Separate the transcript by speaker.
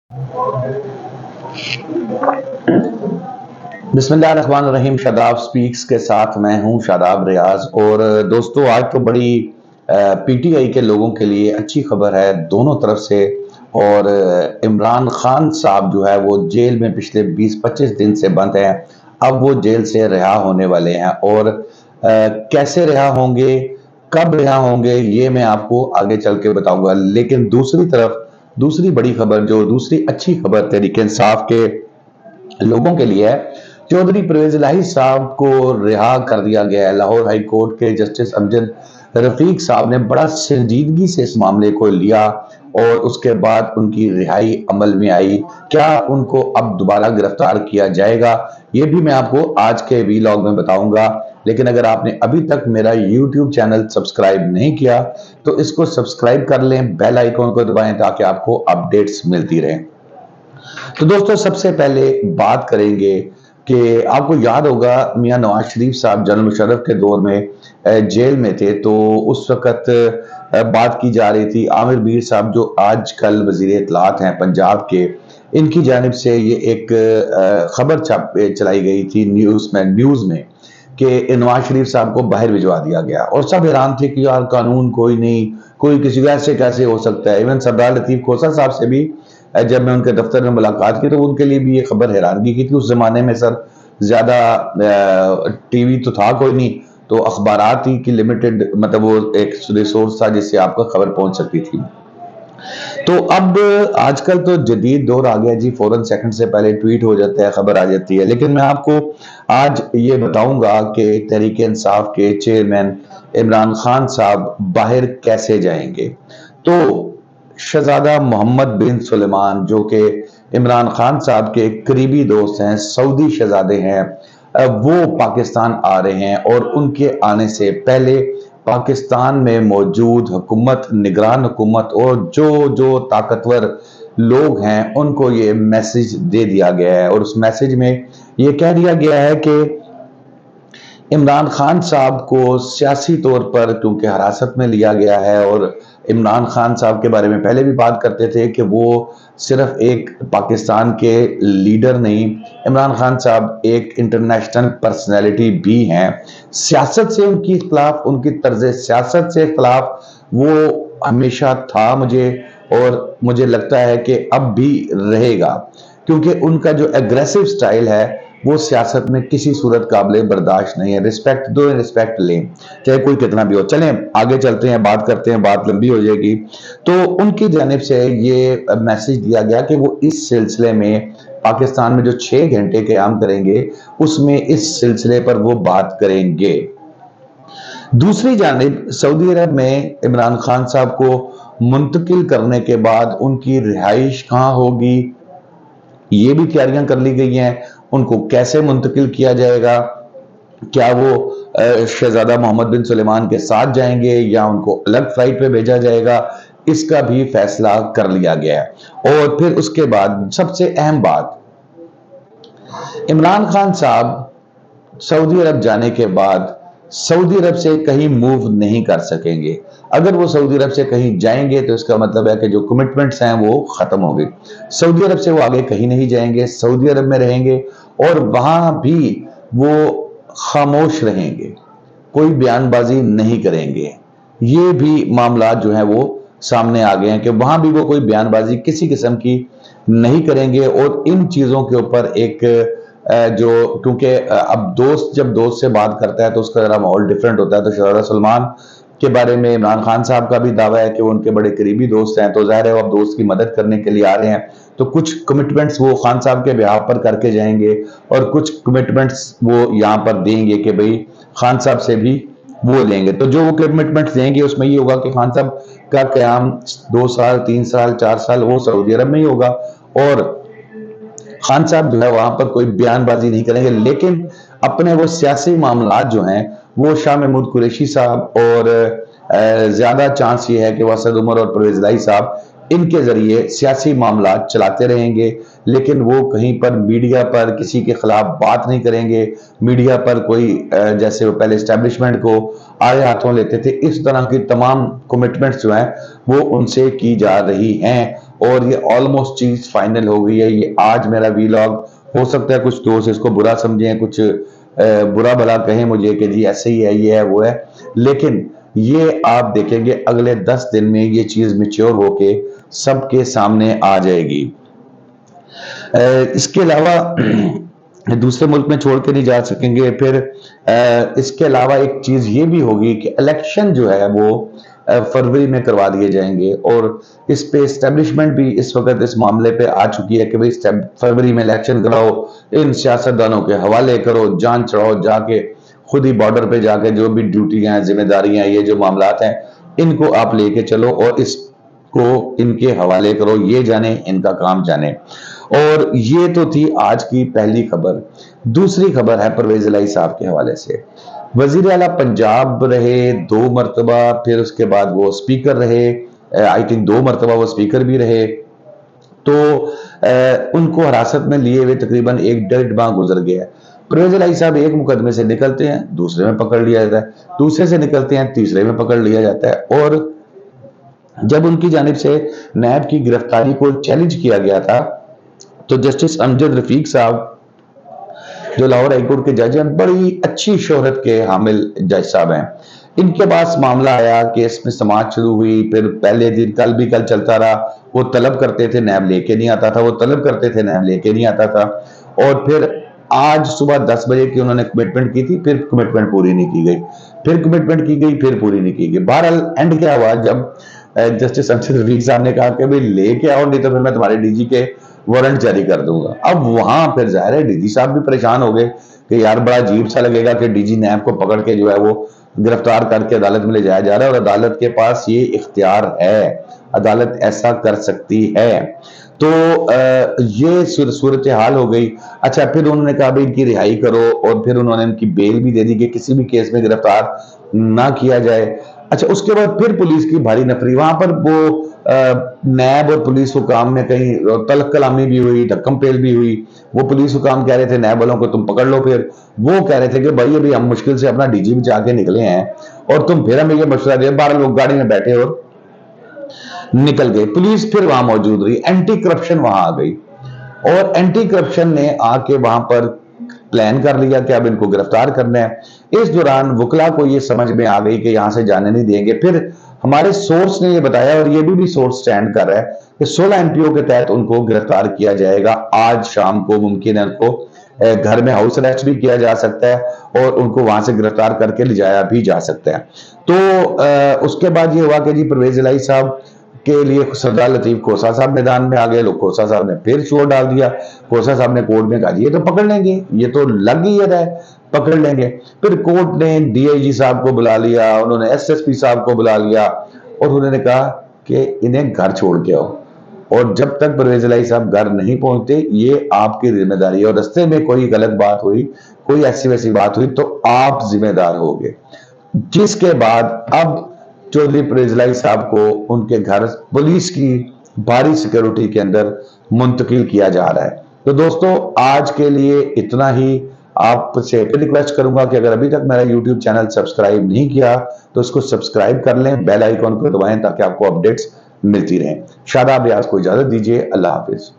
Speaker 1: बिस्मिल्लाहिर्रहमानिर्रहीम। शादाब स्पीक्स के साथ मैं हूं शादाब रियाज। और दोस्तों, आज तो बड़ी पीटीआई के लोगों के लिए अच्छी खबर है दोनों तरफ से। और इमरान खान साहब जो है वो जेल में पिछले 20-25 दिन से बंद हैं। अब वो जेल से रिहा होने वाले हैं और कैसे रिहा होंगे, कब रिहा होंगे, ये मैं आपको आगे चल के बताऊंगा। लेकिन दूसरी तरफ दूसरी बड़ी खबर, जो दूसरी अच्छी खबर तहरीक इंसाफ के लोगों के लिए है, चौधरी परवेज इलाही साहब को रिहा कर दिया गया है। लाहौर हाई कोर्ट के जस्टिस अमजद रफीक साहब ने बड़ा संजीदगी से इस मामले को लिया और उसके बाद उनकी रिहाई अमल में आई। क्या उनको अब दोबारा गिरफ्तार किया जाएगा, ये भी मैं आपको आज के वीलॉग में बताऊंगा। लेकिन अगर आपने अभी तक मेरा यूट्यूब चैनल सब्सक्राइब नहीं किया तो इसको सब्सक्राइब कर लें, बेल आइकॉन को दबाएं ताकि आपको अपडेट्स मिलती रहें। तो दोस्तों, सबसे पहले बात करेंगे कि आपको याद होगा मियां नवाज शरीफ साहब जनरल मुशर्रफ के दौर में जेल में थे, तो उस वक्त बात की जा रही थी आमिर मीर साहब जो आजकल वजीर इत्तलात हैं पंजाब के, इनकी जानिब से ये एक खबर चलाई गई थी न्यूज में कि नवाज शरीफ साहब को बाहर भिजवा दिया गया। और सब हैरान थे कि यार कानून कोई नहीं, कोई किसी को ऐसे कैसे हो सकता है। इवन सरदार लतीफ खोसा साहब से भी जब मैं उनके दफ्तर में मुलाकात की तो उनके लिए भी ये खबर हैरानगी की थी। उस जमाने में सर ज्यादा टीवी तो था कोई नहीं, तो अखबारात ही की लिमिटेड, मतलब वो एक रिसोर्स था जिससे आपको खबर पहुंच सकती थी। तो अब आजकल तो जदीद दौर आ गया जी, फौरन सेकंड से पहले ट्वीट हो जाता है, खबर आ जाती है। लेकिन मैं आपको आज ये बताऊंगा कि तहरीक इंसाफ के चेयरमैन इमरान खान साहब बाहर कैसे जाएंगे। तो शहजादा मोहम्मद बिन सुलेमान जो कि इमरान खान साहब के करीबी दोस्त हैं, सऊदी शहजादे हैं, वो पाकिस्तान आ रहे हैं। और उनके आने से पहले पाकिस्तान में मौजूद हुकूमत, निगरान हुकूमत और जो जो ताकतवर लोग हैं उनको ये मैसेज दे दिया गया है। और उस मैसेज में ये कह दिया गया है कि इमरान खान साहब को सियासी तौर पर क्योंकि हिरासत में लिया गया है, और इमरान खान साहब के बारे में पहले भी बात करते थे कि वो सिर्फ एक पाकिस्तान के लीडर नहीं, इमरान खान साहब एक इंटरनेशनल पर्सनैलिटी भी हैं। सियासत से उनकी खिलाफ, उनकी तर्ज सियासत से खिलाफ वो हमेशा था मुझे, और मुझे लगता है कि अब भी रहेगा, क्योंकि उनका जो एग्रेसिव स्टाइल है वो सियासत में किसी सूरत काबिल बर्दाश्त नहीं है। रिस्पेक्ट दो, रिस्पेक्ट लें, चाहे कोई कितना भी हो। चलें आगे चलते हैं, बात करते हैं, बात लंबी हो जाएगी। तो उनकी जानिब से ये मैसेज दिया गया कि वो इस सिलसिले में पाकिस्तान में जो 6 घंटे क़याम करेंगे उसमें इस सिलसिले पर वो बात करेंगे। दूसरी जानिब सऊदी अरब में इमरान खान साहब को मुंतकिल करने के बाद उनकी रिहाइश कहाँ होगी, ये भी तैयारियां कर ली गई हैं। उनको कैसे मुंतकिल किया जाएगा, क्या वो शहजादा मोहम्मद बिन सुलेमान के साथ जाएंगे या उनको अलग फ्लाइट पे भेजा जाएगा, इसका भी फैसला कर लिया गया है। और फिर उसके बाद सबसे अहम बात, इमरान खान साहब सऊदी अरब जाने के बाद सऊदी अरब से कहीं मूव नहीं कर सकेंगे। अगर वो सऊदी अरब से कहीं जाएंगे तो इसका मतलब है कि जो कमिटमेंट्स हैं वो खत्म हो गई। सऊदी अरब से वो आगे कहीं नहीं जाएंगे, सऊदी अरब में रहेंगे और वहां भी वो खामोश रहेंगे, कोई बयानबाजी नहीं करेंगे। ये भी मामला जो है वो सामने आ गए हैं कि वहां भी वो कोई बयानबाजी किसी किस्म की नहीं करेंगे। और इन चीजों के ऊपर एक जो, क्योंकि अब दोस्त जब दोस्त से बात करता है तो उसका जरा माहौल डिफरेंट होता है। तो शहजादा सलमान के बारे में इमरान खान साहब का भी दावा है कि वो उनके बड़े करीबी दोस्त हैं, तो जाहिर है वो अब दोस्त की मदद करने के लिए आ रहे हैं। तो कुछ कमिटमेंट्स वो खान साहब के बिहाफ पर करके जाएंगे और कुछ कमिटमेंट्स वो यहाँ पर देंगे कि भाई खान साहब से भी वो लेंगे। तो जो वो कमिटमेंट्स देंगे उसमें ये होगा कि खान साहब का क़याम 2 साल, 3 साल, 4 साल वो सऊदी अरब में ही होगा, और खान साहब जो है वहां पर कोई बयानबाजी नहीं करेंगे। लेकिन अपने वो सियासी मामला जो हैं वो शाह महमूद कुरैशी साहब, और ज्यादा चांस ये है कि वसद उमर और परवेज इलाही साहब इनके जरिए सियासी मामला चलाते रहेंगे। लेकिन वो कहीं पर मीडिया पर किसी के खिलाफ बात नहीं करेंगे। मीडिया पर कोई जैसे वो पहले एस्टेब्लिशमेंट को आड़े हाथों लेते थे, इस तरह की तमाम कमिटमेंट्स जो हैं वो उनसे की जा रही हैं। और ये ऑलमोस्ट चीज फाइनल हो गई है। ये आज मेरा वीलॉग, हो सकता है कुछ दोस्त इसको बुरा समझें, कुछ बुरा भला कहें मुझे कि जी ऐसे ही है, ये है वो है, लेकिन ये आप देखेंगे अगले 10 दिन में ये चीज मैच्योर होके सबके सामने आ जाएगी। इसके अलावा दूसरे मुल्क में छोड़ के नहीं जा सकेंगे। फिर इसके अलावा एक चीज ये भी होगी कि इलेक्शन जो है वो फरवरी में करवा दिए जाएंगे, और इस पे एस्टेब्लिशमेंट भी इस वक्त इस मामले पे आ चुकी है कि भाई फरवरी में इलेक्शन कराओ, इन सियासतदानों के हवाले करो, जान चढ़ाओ, जाके खुद ही बॉर्डर पे जाके जो भी ड्यूटियां हैं, जिम्मेदारियां, ये जो मामलात हैं, इनको आप लेके चलो और इसको इनके हवाले करो, ये जाने इनका काम जाने। और ये तो थी आज की पहली खबर। दूसरी खबर है परवेज इलाही साहब के हवाले से। वजीर आला पंजाब रहे 2 मरतबा, फिर उसके बाद वो स्पीकर रहे, आई थिंक 2 मरतबा वो स्पीकर भी रहे। तो उनको हिरासत में लिए हुए तकरीबन 1-1.5 माह गुजर गया। परवेज इलाही साहब एक मुकदमे से निकलते हैं, दूसरे में पकड़ लिया जाता है, दूसरे से निकलते हैं, तीसरे में पकड़ लिया जाता है। और जब उनकी जानिब से नैब की गिरफ्तारी को चैलेंज किया गया था, तो जस्टिस अमजद रफीक साहब जो लाहौर हाईकोर्ट के जज हैं, बड़ी अच्छी शोहरत के हामिल जज साहब हैं, इनके पास मामला आया, केस में समाअत शुरू हुई, फिर पहले दिन कल चलता रहा। वो तलब करते थे, नैब लेके नहीं आता था, वो तलब करते थे, नैब लेके नहीं आता था। और फिर आज सुबह 10 बजे की उन्होंने कमिटमेंट की थी, फिर कमिटमेंट पूरी नहीं की गई, फिर कमिटमेंट की गई, फिर पूरी नहीं की गई। बहरहाल एंड क्या हुआ, जब जस्टिस अमजद रफीक साहब ने कहा कि भाई लेके आओ, नहीं तो फिर मैं तुम्हारे डीजी के वारंट जारी कर दूंगा। अब वहां फिर जाहिर है डीजी साहब भी परेशान हो गए कि यार बड़ा अजीब सा लगेगा कि डीजी नैब को पकड़ के जो है वो गिरफ्तार करके अदालत में ले जाया जा रहा है, और अदालत के पास ये इख्तियार है, अदालत ऐसा कर सकती है। तो ये सूरत हाल हो गई। अच्छा, फिर उन्होंने कहा भाई इनकी रिहाई करो, और फिर उन्होंने इनकी बेल भी दे दी कि किसी भी केस में गिरफ्तार ना किया जाए। अच्छा, उसके बाद फिर पुलिस की भारी नफरी, वहां पर वो नैब और पुलिस हुकाम में कहीं तलब कलामी भी हुई, धक्कम पेल भी हुई। वो पुलिस हुकाम कह रहे थे नैब वालों को तुम पकड़ लो, फिर वो कह रहे थे कि भाई अभी हम मुश्किल से अपना डीजी भी जाके निकले हैं और तुम फिर हमें ये मशवरा दिया। 12 लोग गाड़ी में बैठे और निकल गए। पुलिस फिर वहां मौजूद रही, एंटी करप्शन वहां आ गई, और एंटी करप्शन ने आके वहां पर प्लान कर लिया कि अब इनको गिरफ्तार करना है। इस दौरान वकला को ये समझ में आ गई कि यहां से जाने नहीं देंगे। फिर हमारे सोर्स ने ये बताया, और ये भी सोर्स स्टैंड कर रहा है, कि 16 एमपीओ के तहत उनको गिरफ्तार किया जाएगा। आज शाम को मुमकिन है उनको घर में हाउस अरेस्ट भी किया जा सकता है, और उनको वहां से गिरफ्तार करके ले जाया भी जा सकता है। तो उसके बाद ये हुआ कि जी परवेज इलाही साहब के लिए सरदार लतीफ खोसा साहब मैदान में आ गए। लोग खोसा साहब ने फिर शोर डाल दिया। खोसा साहब ने कोर्ट में कहा ये तो पकड़ लेंगे, ये तो लग ही रहा है, पकड़ लेंगे। फिर कोर्ट ने डीआईजी साहब को बुला लिया, उन्होंने एसएसपी साहब को बुला लिया, और उन्होंने कहा कि इन्हें घर छोड़ के आओ, और जब तक परवेज इलाही साहब घर नहीं पहुंचते ये आपकी जिम्मेदारी है, और रस्ते में कोई गलत बात हुई, कोई ऐसी वैसी बात हुई, तो आप जिम्मेदार होगे। जिसके बाद अब चौधरी परवेज इलाही साहब को उनके घर पुलिस की भारी सिक्योरिटी के अंदर मुंतकिल किया जा रहा है। तो दोस्तों आज के लिए इतना ही। आपसे रिक्वेस्ट करूंगा कि अगर अभी तक मेरा YouTube चैनल सब्सक्राइब नहीं किया तो इसको सब्सक्राइब कर लें, बेल आइकॉन को दबाएं ताकि आपको अपडेट्स मिलती रहें। शादाब रियाज को इजाजत दीजिए, अल्लाह हाफिज।